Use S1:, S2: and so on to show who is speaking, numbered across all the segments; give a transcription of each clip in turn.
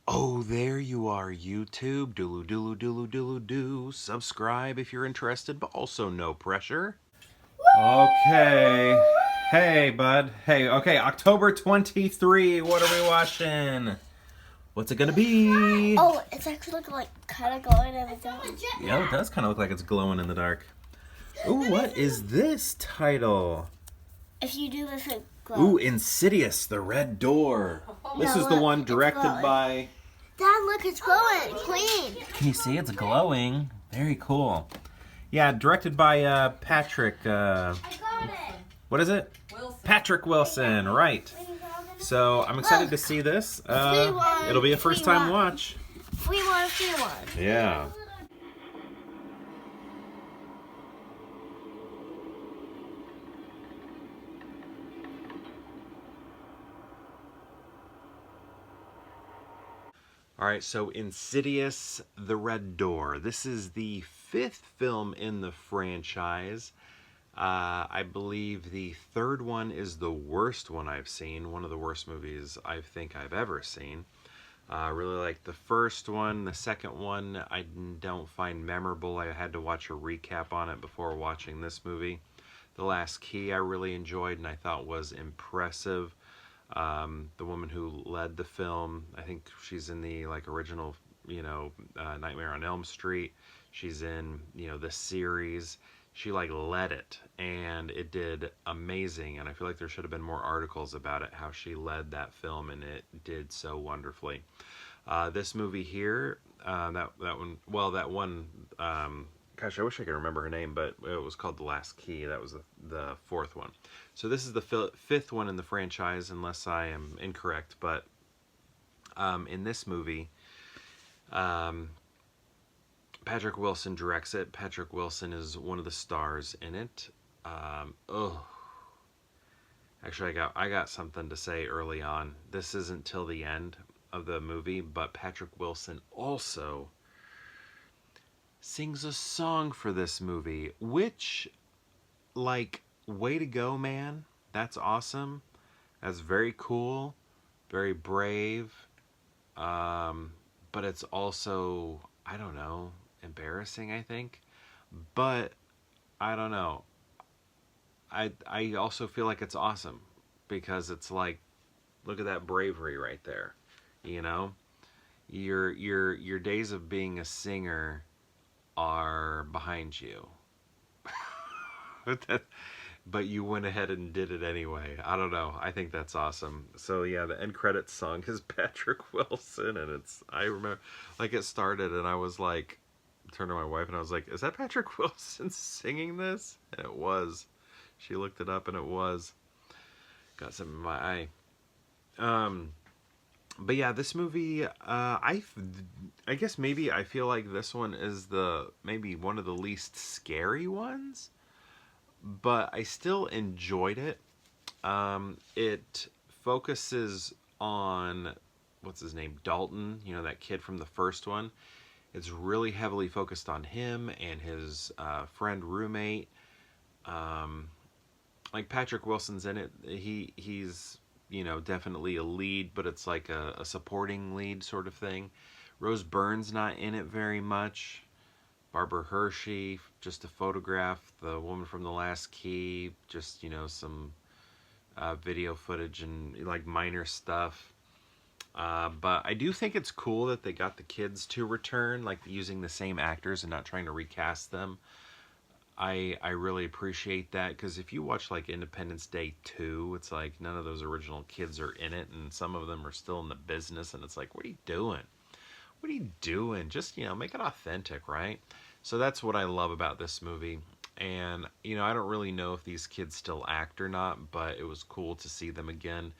S1: Oh, there you are, YouTube. Doodle doodle doodle doodle doo. Subscribe if you're interested, but also no pressure. Okay. Hey, bud. Hey, okay, October 23. What are we watching? What's it gonna be?
S2: Oh, it's actually like kind of glowing in the dark.
S1: Yeah, it does kind of look like it's glowing in the dark. Ooh, what is this title?
S2: If you do this, it glows.
S1: Ooh, Insidious, The Red Door. This is the
S2: look,
S1: one
S2: it's
S1: directed
S2: glowing.
S1: by...
S2: Dad, look, it's glowing. Clean.
S1: Can you see it's glowing? Very cool. Yeah, directed by Patrick.
S2: I got it.
S1: What is it?
S3: Wilson.
S1: Patrick Wilson, right. So I'm excited to see this.
S2: one,
S1: It'll be a first time
S2: 3-1.
S1: watch.
S2: Free one.
S1: Yeah. All right, so Insidious, The Red Door. This is the fifth film in the franchise. I believe the third one is the worst one I've seen. One of the worst movies I think I've ever seen. I really like the first one. The second one I don't find memorable. I had to watch a recap on it before watching this movie. The Last Key I really enjoyed and I thought was impressive. The woman who led the film, I think she's in the original, Nightmare on Elm Street. She's in, the series. She led it and it did amazing. And I feel like there should have been more articles about it, how she led that film, and it did so wonderfully. This movie here, that one, gosh, I wish I could remember her name, but it was called The Last Key. That was the fourth one. So this is the fifth one in the franchise, unless I am incorrect. But in this movie, Patrick Wilson directs it. Patrick Wilson is one of the stars in it. Actually, I got something to say early on. This isn't till the end of the movie, but Patrick Wilson also sings a song for this movie, which, way to go, man. That's awesome. That's very cool, very brave, but it's also, I don't know, embarrassing, I think. But I don't know. I also feel like it's awesome because it's like, look at that bravery right there. You know, your days of being a singer are behind you. But you went ahead and did it anyway. I don't know. I think that's awesome. So yeah, the end credits song is Patrick Wilson, and I remember, it started, and I was like, turned to my wife, and I was like, "Is that Patrick Wilson singing this?" And it was. She looked it up, and it was. Got something in my eye. But yeah, this movie, I guess maybe I feel like this one is maybe one of the least scary ones, but I still enjoyed it. It focuses on, what's his name, Dalton, that kid from the first one. It's really heavily focused on him and his friend roommate. Patrick Wilson's in it. He's definitely a lead, but it's like a supporting lead sort of thing. Rose Byrne's not in it very much. Barbara Hershey, just a photograph. The woman from The Last Key, just, some video footage and minor stuff. But I do think it's cool that they got the kids to return, using the same actors and not trying to recast them. I really appreciate that, because if you watch Independence Day 2, it's like none of those original kids are in it, and some of them are still in the business, and it's like, what are you doing? What are you doing? Just, make it authentic, right? So that's what I love about this movie. And, I don't really know if these kids still act or not, but it was cool to see them again.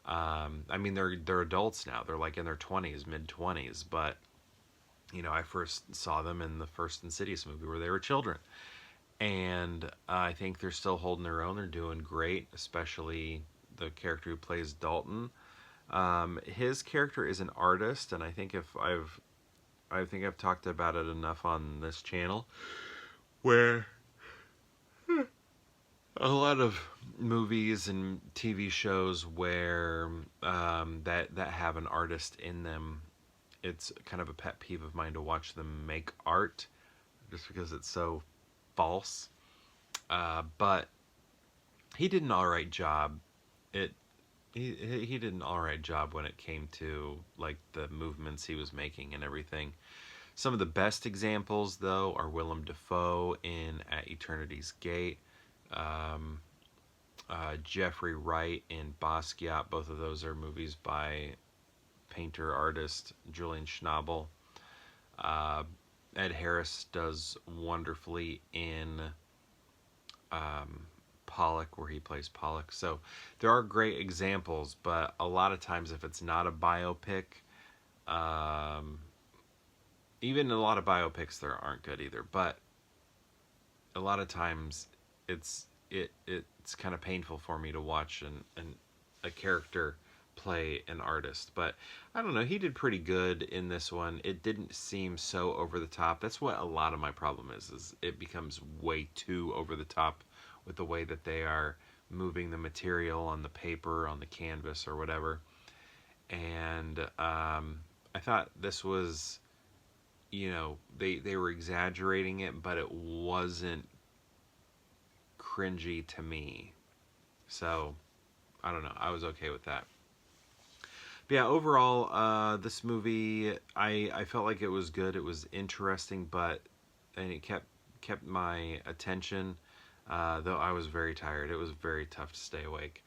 S1: I mean, they're adults now. They're in their 20s, mid-20s, but, I first saw them in the first Insidious movie where they were children. And I think they're still holding their own. They're doing great, especially the character who plays Dalton. His character is an artist, and I think I've talked about it enough on this channel, where a lot of movies and TV shows where that have an artist in them, it's kind of a pet peeve of mine to watch them make art, just because it's so false. But he did an all right job. It he did an all right job when it came to like the movements he was making and everything. Some of the best examples, though, are Willem Dafoe in At Eternity's Gate, Jeffrey Wright in Basquiat. Both of those are movies by painter artist Julian Schnabel. Ed Harris does wonderfully in Pollock, where he plays Pollock. So there are great examples, but a lot of times if it's not a biopic, even a lot of biopics there aren't good either, but a lot of times it's kind of painful for me to watch a character play an artist. But I don't know, he did pretty good in this one. It didn't seem so over the top. That's what a lot of my problem is it becomes way too over the top with the way that they are moving the material on the paper, on the canvas, or whatever. And I thought this was, they were exaggerating it, but it wasn't cringy to me. So I don't know, I was okay with that. But yeah, overall, this movie, I felt like it was good. It was interesting, and it kept my attention, though I was very tired. It was very tough to stay awake.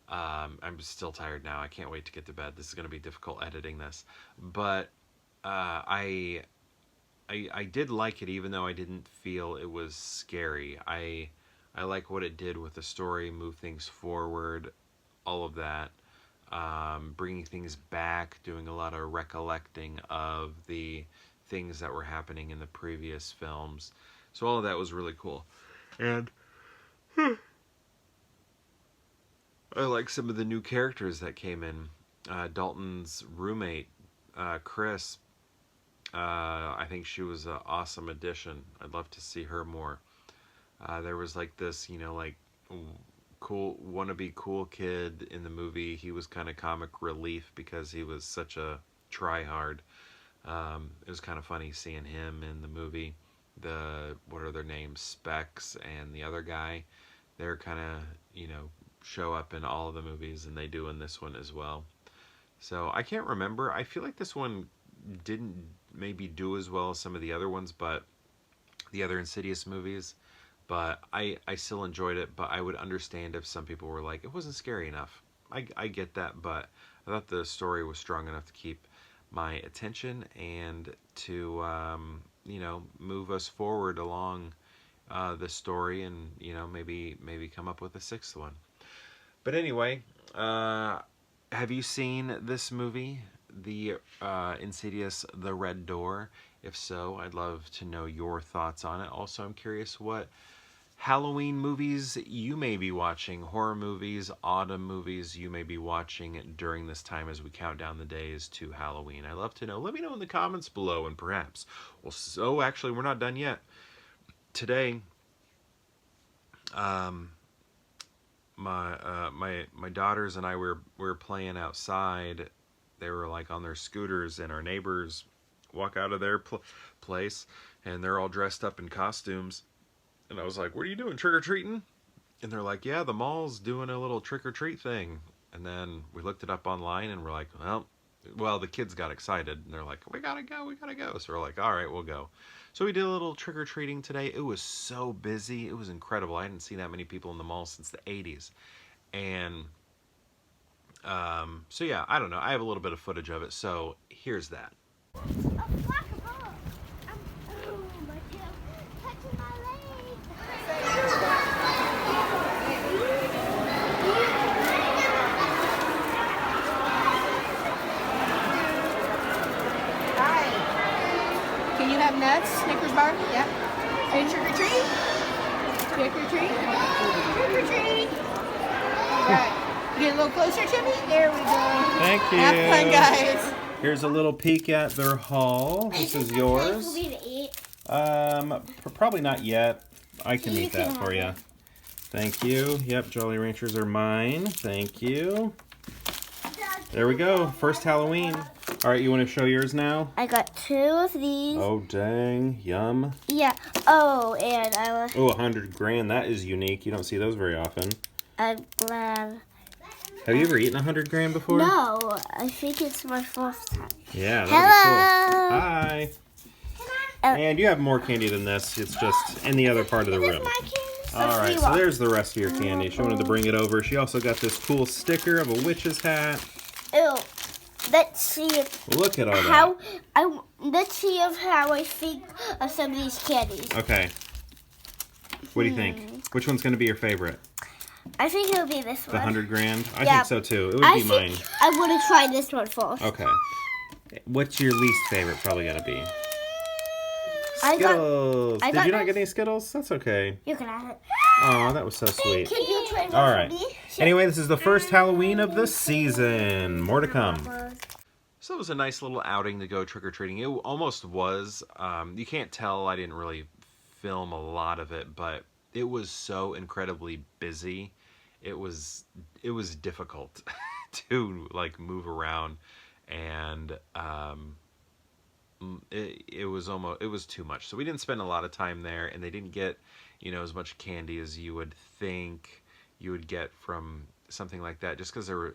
S1: I'm still tired now. I can't wait to get to bed. This is going to be difficult editing this. But I did like it, even though I didn't feel it was scary. I like what it did with the story, move things forward, all of that. Bringing things back, doing a lot of recollecting of the things that were happening in the previous films. So all of that was really cool. And I like some of the new characters that came in. Dalton's roommate, Chris, I think she was an awesome addition. I'd love to see her more. There was like this, cool wannabe cool kid in the movie. He was kind of comic relief because he was such a try-hard. It was kind of funny seeing him in the movie. What are their names? Specs and the other guy. They're kind of, show up in all of the movies, and they do in this one as well. So I can't remember. I feel like this one didn't maybe do as well as some of the other ones, but the other Insidious movies. But I still enjoyed it, but I would understand if some people were like, it wasn't scary enough. I get that, but I thought the story was strong enough to keep my attention and to, move us forward along the story and, maybe come up with a sixth one. But anyway, have you seen this movie, the Insidious The Red Door? If so, I'd love to know your thoughts on it. Also, I'm curious what Halloween movies you may be watching, horror movies, autumn movies you may be watching during this time as we count down the days to Halloween. I'd love to know. Let me know in the comments below, and perhaps, actually, we're not done yet. Today, my daughters and I were playing outside. They were like on their scooters, and our neighbors walk out of their place, and they're all dressed up in costumes. And I was like, what are you doing, trick-or-treating? And they're like, yeah, the mall's doing a little trick-or-treat thing. And then we looked it up online, and we're like, well, the kids got excited. And they're like, we gotta go. So we're like, all right, we'll go. So we did a little trick-or-treating today. It was so busy. It was incredible. I hadn't seen that many people in the mall since the 80s. And so yeah, I don't know. I have a little bit of footage of it. So here's that.
S3: Can you have nuts, Snickers bar? Yeah. Are you trick or treat? Trick or treat? Trick or treat. Right. Get a little closer to me. There we go.
S1: Thank you.
S3: Have fun, guys.
S1: Here's a little peek at their haul. This is yours. Probably not yet. I can eat that for you. Thank you. Yep, Jolly Ranchers are mine. Thank you. There we go. First Halloween. All right, you want to show yours now?
S2: I got 2 of these.
S1: Oh, dang. Yum.
S2: Yeah. Oh, and I was.
S1: Oh, 100 grand. That is unique. You don't see those very often.
S2: I'm glad.
S1: Have you ever eaten 100 grand before?
S2: No, I think it's my first time.
S1: Yeah, that'd
S2: Hello.
S1: be cool. Hi.
S2: Uh,
S1: And you have more candy than this. It's just in the other part of the room. All right, so there's the rest of your candy. She wanted to bring it over. She also got this cool sticker of a witch's hat.
S2: Ew. Let's see if
S1: Look at all that.
S2: let's see of how I think of some of these candies.
S1: Okay. What do you think? Which one's going to be your favorite?
S2: I think it'll be this
S1: The
S2: one.
S1: 100 grand? I
S2: Yeah.
S1: think so too. It would be mine.
S2: I want to try this one first.
S1: Okay. What's your least favorite probably going to be?
S2: I got-
S1: Skittles.
S2: I
S1: Did
S2: got
S1: you not
S2: this.
S1: get any Skittles? That's okay.
S2: You can have it.
S1: Oh, that was so sweet.
S2: Can you try one
S1: All
S2: for
S1: right.
S2: me?
S1: Anyway, this is the first Halloween of the season. More to come. So it was a nice little outing to go trick-or-treating. It almost was. You can't tell. I didn't really film a lot of it, but it was so incredibly busy. It was difficult to like move around, and it was too much. So we didn't spend a lot of time there, and they didn't get, as much candy as you would think you would get from something like that, just because there were,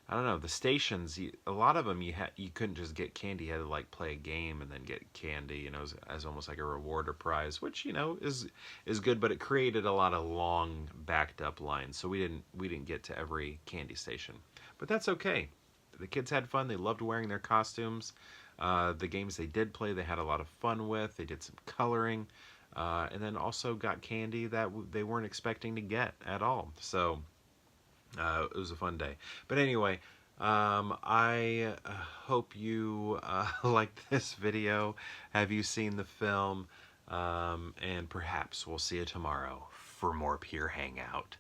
S1: I don't know, the stations, a lot of them you couldn't just get candy. You had to like play a game and then get candy, as almost like a reward or prize, which is good, but it created a lot of long backed up lines. So we didn't get to every candy station, but that's okay. The kids had fun. They loved wearing their costumes. The games they did play, they had a lot of fun with. They did some coloring, and then also got candy that they weren't expecting to get at all. So it was a fun day. But anyway, I hope you liked this video. Have you seen the film? And perhaps we'll see you tomorrow for more Pure Hangout.